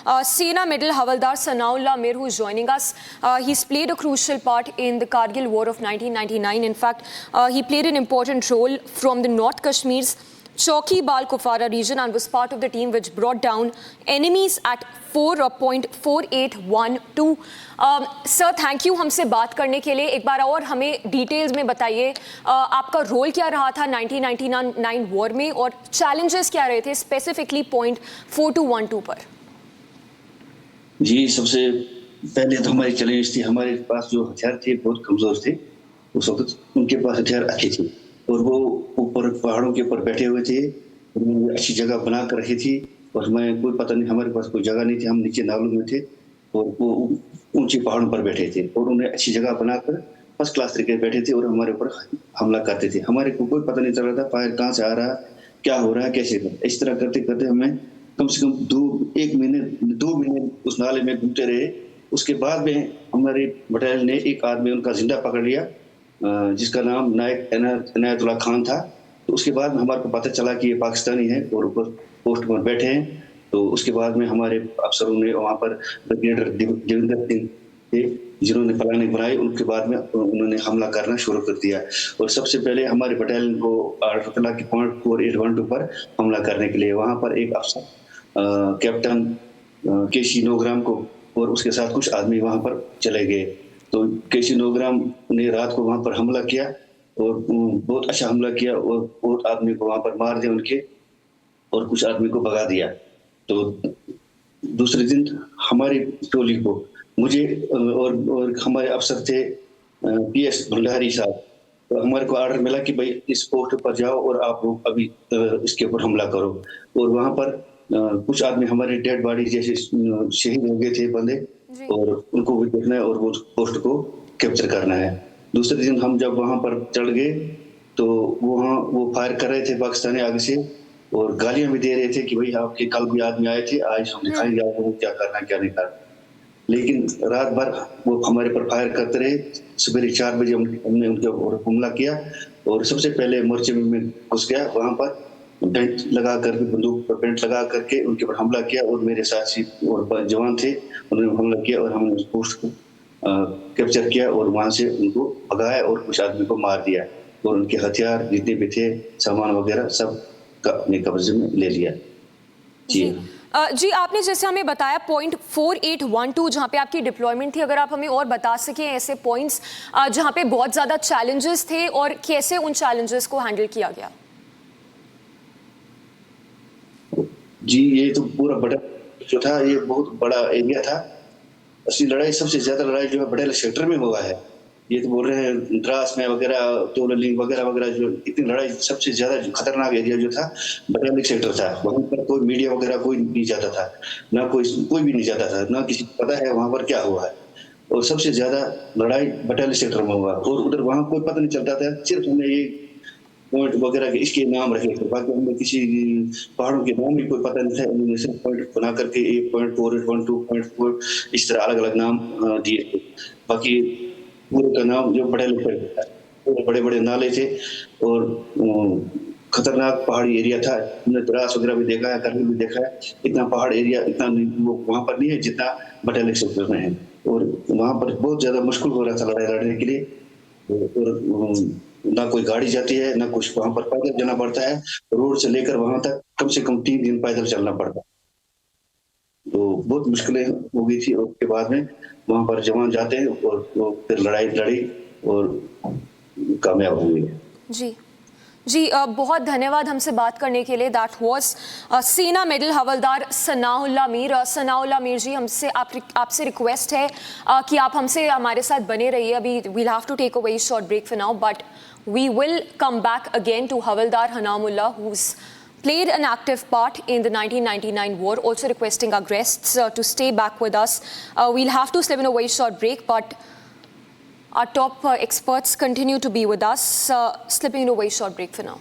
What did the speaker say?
Sena Medal Havaldar Sanaullah Mir, who is joining us. He's played a crucial part in the Kargil War of 1999. In fact, he played an important role from the North Kashmir's Chowki Bal Kufara region and was part of the team which brought down enemies at 4.4812. Sir thank you हमसे बात करने के लिए. एक बार और हमें details में बताइए आपका रोल क्या रहा था 1999 वॉर में और चैलेंजेस क्या रहे थे स्पेसिफिकली पॉइंट 4212 पर. जी, सबसे पहले तो हमारी चैलेंज थी, हमारे पास जो हथियार थे बहुत कमजोर थे उस वक्त. उनके पास हथियार अच्छे थे और वो ऊपर पहाड़ों के ऊपर बैठे हुए थे. उन्होंने अच्छी जगह बना कर रखी थी और हमें कोई पता नहीं, हमारे पास कोई जगह नहीं थी. हम नीचे नालों में थे और वो ऊंचे पहाड़ों पर बैठे थे और उन्हें अच्छी जगह बनाकर फर्स्ट क्लास तरीके बैठे थे और हमारे ऊपर हमला करते थे. हमारे को कोई पता नहीं चल रहा था फायर कहाँ से आ रहा है, क्या हो रहा है, कैसे हो. इस तरह करते करते हमें कम से कम 2 महीने उस नाले में घूमते रहे. उसके बाद में हमारे बटालियन ने एक आदमी उनका जिंदा पकड़ लिया जिसका नाम नायक इनायतुल्लाह खान था. तो उसके बाद हमारे को पता चला कि ये पाकिस्तानी है और ऊपर पोस्ट पर बैठे हैं. तो उसके बाद में हमारे अफसरों ने वहाँ पर ब्रिगेडियर देवेंद्र सिंह थे जिन्होंने प्लानिंग बनाई. उनके बाद में उन्होंने हमला करना शुरू कर दिया और सबसे पहले हमारे बटालियन को आरफतला के पॉइंट 4812 पर हमला करने के लिए वहाँ पर एक अफसर कैप्टन केसी नोग्राम को और उसके साथ कुछ आदमी वहाँ पर चले गए. तो केसी नोग्राम ने रात को वहाँ पर हमला किया और बहुत अच्छा हमला किया और बहुत आदमी को वहाँ पर मार दिया उनके और कुछ आदमी को भगा दिया. तो दूसरे दिन हमारी टोली को मुझे और हमारे अफसर थे PS भंडारी साहब. तो हमारे को ऑर्डर मिला कि भाई इस पोस्ट पर जाओ और आप अभी इसके ऊपर हमला करो. और वहाँ पर कुछ आदमी हमारे डेड बॉडी जैसे शहीद हो गए थे बंदे और उनको भी देखना है और वो पोस्ट को कैप्चर करना है. दूसरे दिन हम जब वहां पर चढ़ गए तो वहाँ वो फायर कर रहे थे पाकिस्तानी आगे से और गालियां भी दे रहे थे कि भाई आपके कल भी आदमी आए थे, आज हम दिखाएंगे आपको क्या करना क्या नहीं करना. लेकिन रात भर वो हमारे पर फायर करते रहे. सवेरे 4 बजे हमने उनके ऊपर हमला किया और सबसे पहले मोर्चे में घुस गया. वहां पर बेल्ट लगा करके बंदूक पर बेल्ट लगा करके उनके ऊपर हमला किया और मेरे साथी और जवान थे उन्होंने हमला किया और हमने उस पोस्ट को कैप्चर किया और वहां से उनको भगाया और कुछ आदमी को मार दिया और उनके हथियार जितने भी थे सामान वगैरह सब अपने कब्जे में ले लिया. जी आपने जैसे हमें बताया पॉइंट 4812 जहाँ पे आपकी डिप्लॉयमेंट थी, अगर आप हमें और बता सकें ऐसे पॉइंट्स जहाँ पे बहुत ज़्यादा चैलेंजेस थे और कैसे उन चैलेंजेस को हैंडल किया गया. जी, ये तो पूरा बड़ा जो था ये बहुत बड़ा एरिया था. असली लड़ाई सबसे ज्यादा लड़ाई जो है बटेल सेक्टर में हुआ है. ये तो बोल रहे हैं द्रास में वगैरह तोललिंग वगैरह वगैरह जो इतनी लड़ाई सबसे ज्यादा खतरनाक एरिया जो था बटालियन सेक्टर था. वहां पर कोई मीडिया वगैरह कोई नहीं जाता था, ना कोई भी नहीं जाता था, ना किसी को पता है वहां पर क्या हुआ है. और सबसे ज्यादा लड़ाई बटालियन सेक्टर में हुआ और उधर वहां कोई पता नहीं चलता था. सिर्फ हमें ये पॉइंट वगैरह के इसके नाम रखे थे, बाकी हमें किसी पहाड़ों के नाम भी कोई पता नहीं था. उन्होंने सिर्फ पॉइंट बना करके 1.4812.4 इस तरह अलग अलग नाम दिए थे. बाकी पूरे का नाम जो बड़े बड़े बड़े नाले थे और खतरनाक पहाड़ी एरिया था. हमने द्रास वगैरह भी देखा है, करगिल भी देखा है. इतना पहाड़ एरिया इतना वो वहाँ पर नहीं है जितना बटालियन सेक्टर में है और वहाँ पर बहुत ज्यादा मुश्किल हो रहा था लड़ाई लड़ने के लिए. और ना कोई गाड़ी जाती है ना कुछ, वहां पर पैदल जाना पड़ता है. रोड से लेकर वहां तक कम से कम 3 दिन पैदल चलना पड़ता. तो बहुत मुश्किलें हो गई थी. और उसके बाद में वहां पर जवान जाते हैं और फिर लड़ाई लड़ी और कामयाब हुए. जी बहुत धन्यवाद हमसे बात करने के लिए. दैट वाज सेना मेडल हवलदार सनाउल्लाह मीर. सनाउल्लाह मीर जी, हमसे आपसे रिक्वेस्ट है कि आप हमसे हमारे साथ बने रहिए. अभी we'll have to take a very short break for now, but we will come back again to Havaldar Hanamullah, who's played an active part in the 1999 war, also requesting our guests to stay back with us. We'll have to slip in a very short break, but our top experts continue to be with us. Slipping in a very short break for now.